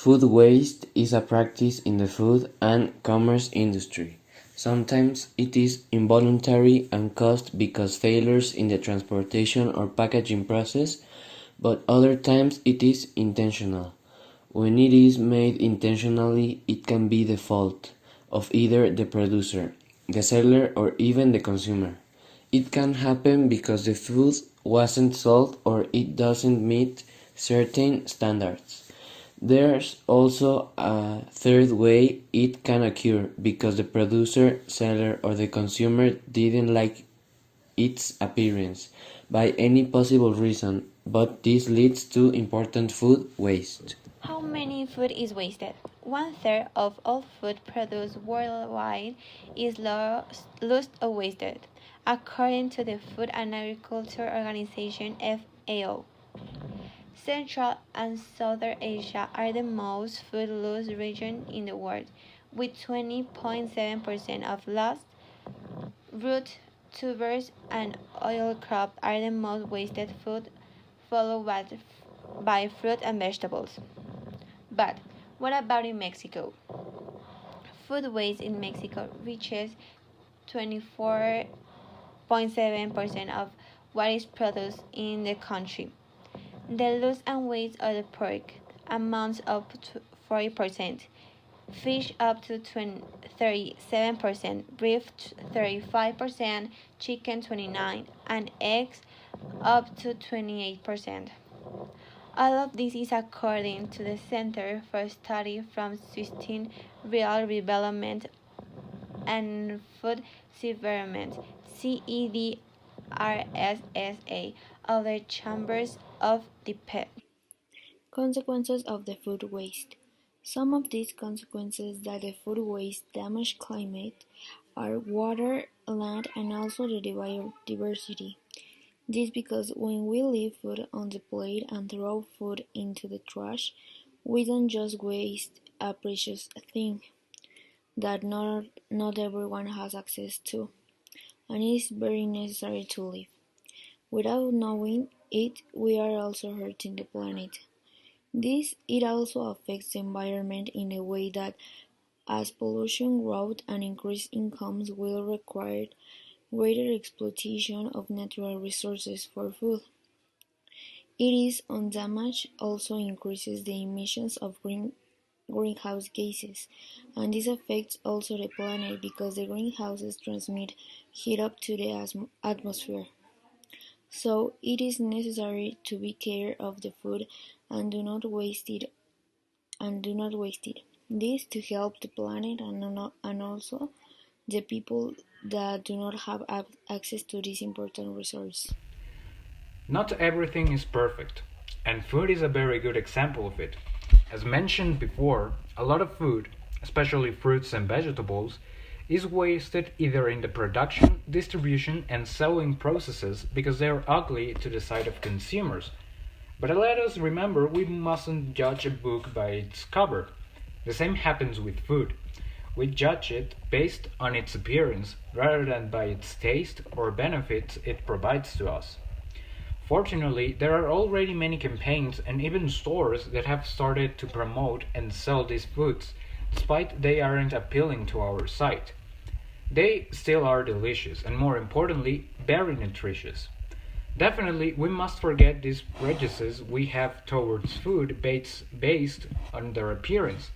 Food waste is a practice in the food and commerce industry. Sometimes it is involuntary and caused because failures in the transportation or packaging process, but other times it is intentional. When it is made intentionally, it can be the fault of either the producer, the seller, or even the consumer. It can happen because the food wasn't sold or it doesn't meet certain standards. There's also a third way it can occur because the producer, seller, or the consumer didn't like its appearance by any possible reason, but this leads to important food waste. How many food is wasted? One third of all food produced worldwide is lost or wasted, according to the Food and Agriculture Organization (FAO). Central and Southern Asia are the most food-loss regions in the world, with 20.7% of lost. Root, tubers, and oil crops are the most wasted food, followed by fruit and vegetables. But what about in Mexico? Food waste in Mexico reaches 24.7% of what is produced in the country. The loss and waste of the pork amounts up to 40%, fish up to 37%, beef 35%, chicken 29%, and eggs up to 28%. All of this is according to the Center for Study from Sustainable Development and Food Environment (CEDRSSA) of the Chambers of Depot. Consequences of the food waste. Some of these consequences that the food waste damage climate are water, land, and also the biodiversity. This because when we leave food on the plate and throw food into the trash, we don't just waste a precious thing that not everyone has access to, and it is very necessary to live. Without knowing it, we are also hurting the planet. It also affects the environment in a way that as pollution grows and increased incomes will require greater exploitation of natural resources for food. It is on damage also increases the emissions of greenhouse gases, and this affects also the planet because the greenhouses transmit heat up to the atmosphere. So it is necessary to be care of the food and do not waste it. This to help the planet and also the people that do not have access to this important resource. Not everything is perfect, and food is a very good example of it. As mentioned before, a lot of food, especially fruits and vegetables, is wasted either in the production, distribution, and selling processes because they are ugly to the sight of consumers. But let us remember we mustn't judge a book by its cover. The same happens with food. We judge it based on its appearance rather than by its taste or benefits it provides to us. Fortunately, there are already many campaigns and even stores that have started to promote and sell these foods, despite they aren't appealing to our sight. They still are delicious and, more importantly, very nutritious. Definitely, we must forget these prejudices we have towards food based on their appearance.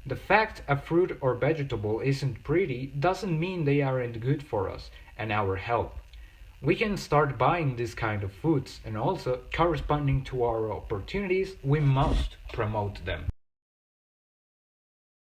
The fact a fruit or vegetable isn't pretty doesn't mean they aren't good for us and our health. We can start buying this kind of foods, and also, corresponding to our opportunities, we must promote them.